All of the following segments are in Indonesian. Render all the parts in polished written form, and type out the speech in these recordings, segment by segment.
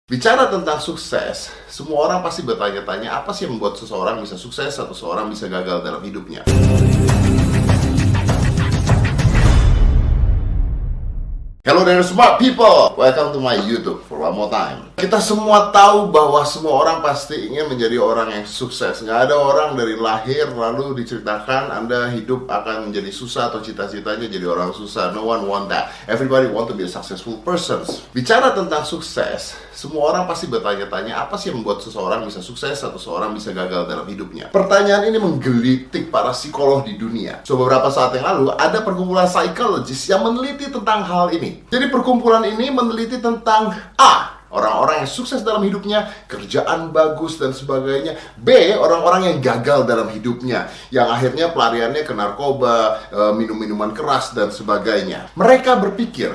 Bicara tentang sukses, semua orang pasti bertanya-tanya apa sih yang membuat seseorang bisa sukses atau seseorang bisa gagal dalam hidupnya. Hello there smart people, welcome to my YouTube for one more time. Kita semua tahu bahwa semua orang pasti ingin menjadi orang yang sukses. Nggak ada orang dari lahir lalu diceritakan Anda hidup akan menjadi susah atau cita-citanya jadi orang susah. No one want that. Everybody want to be a successful person. Bicara tentang sukses, semua orang pasti bertanya-tanya apa sih yang membuat seseorang bisa sukses atau seseorang bisa gagal dalam hidupnya. Pertanyaan ini menggelitik para psikolog di dunia. So beberapa saat yang lalu ada perkumpulan psychologist yang meneliti tentang hal ini. Jadi perkumpulan ini meneliti tentang orang-orang yang sukses dalam hidupnya, kerjaan bagus dan sebagainya. B, orang-orang yang gagal dalam hidupnya, yang akhirnya pelariannya ke narkoba, minum-minuman keras dan sebagainya. Mereka berpikir,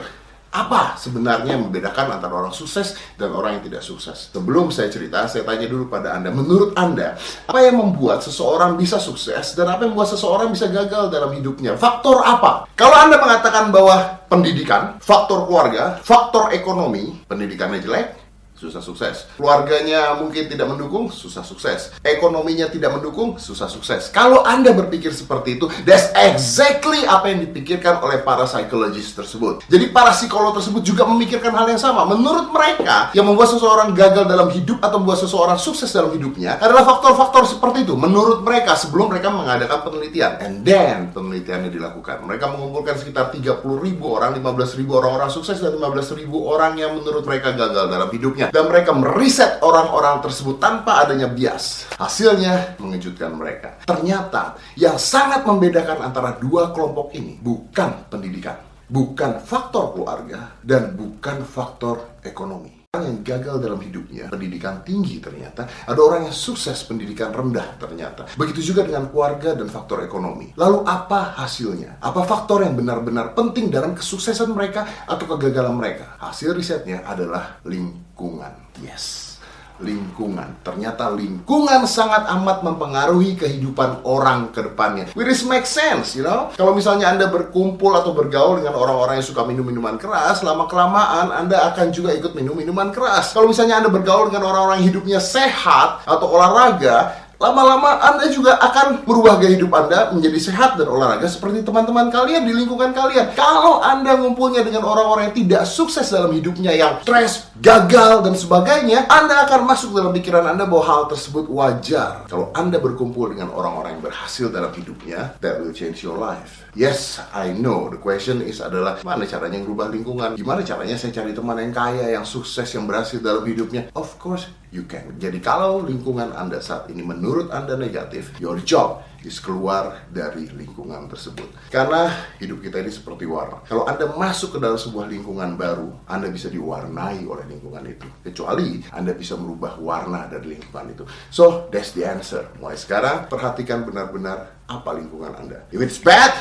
apa sebenarnya yang membedakan antara orang sukses dan orang yang tidak sukses? Sebelum saya cerita, saya tanya dulu pada Anda. Menurut Anda, apa yang membuat seseorang bisa sukses dan apa yang membuat seseorang bisa gagal dalam hidupnya? Faktor apa? Kalau Anda mengatakan bahwa pendidikan, faktor keluarga, faktor ekonomi, pendidikannya jelek, susah sukses. Keluarganya mungkin tidak mendukung, susah sukses. Ekonominya tidak mendukung, susah sukses. Kalau Anda berpikir seperti itu, that's exactly apa yang dipikirkan oleh para psikologis tersebut. Jadi para psikolog tersebut juga memikirkan hal yang sama. Menurut mereka, yang membuat seseorang gagal dalam hidup atau membuat seseorang sukses dalam hidupnya adalah faktor-faktor seperti itu. Menurut mereka, sebelum mereka mengadakan penelitian. And then, penelitiannya dilakukan. Mereka mengumpulkan sekitar 30.000 orang, 15.000 orang-orang sukses dan 15.000 orang yang menurut mereka gagal dalam hidupnya. Dan mereka meriset orang-orang tersebut tanpa adanya bias. Hasilnya mengejutkan mereka. Ternyata yang sangat membedakan antara dua kelompok ini bukan pendidikan, bukan faktor keluarga, dan bukan faktor ekonomi. Orang yang gagal dalam hidupnya, pendidikan tinggi ternyata. Ada orang yang sukses, pendidikan rendah ternyata. Begitu juga dengan keluarga dan faktor ekonomi. Lalu apa hasilnya? Apa faktor yang benar-benar penting dalam kesuksesan mereka atau kegagalan mereka? Hasil risetnya adalah lingkungan. Yes, lingkungan. Ternyata lingkungan sangat amat mempengaruhi kehidupan orang ke depannya. Which makes sense, you know? Kalau misalnya Anda berkumpul atau bergaul dengan orang-orang yang suka minum minuman keras, lama-kelamaan Anda akan juga ikut minum minuman keras. Kalau misalnya Anda bergaul dengan orang-orang yang hidupnya sehat atau olahraga, lama-lama Anda juga akan merubah gaya hidup Anda menjadi sehat dan olahraga seperti teman-teman kalian di lingkungan kalian. Kalau Anda ngumpulnya dengan orang-orang yang tidak sukses dalam hidupnya, yang stres, gagal, dan sebagainya, Anda akan masuk dalam pikiran Anda bahwa hal tersebut wajar. Kalau Anda berkumpul dengan orang-orang yang berhasil dalam hidupnya, that will change your life. Yes, I know. The question is adalah, mana caranya merubah lingkungan? Gimana caranya saya cari teman yang kaya, yang sukses, yang berhasil dalam hidupnya? Of course, you can. Jadi kalau lingkungan Anda saat ini menurut Anda negatif, your job is keluar dari lingkungan tersebut. Karena hidup kita ini seperti warna. Kalau Anda masuk ke dalam sebuah lingkungan baru, Anda bisa diwarnai oleh lingkungan itu. Kecuali Anda bisa merubah warna dari lingkungan itu. So, that's the answer. Mulai sekarang, perhatikan benar-benar apa lingkungan Anda. If it's bad,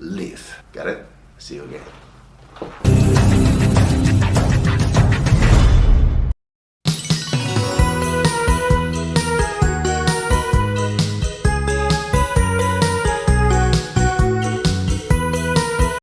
leave. Got it? See you again.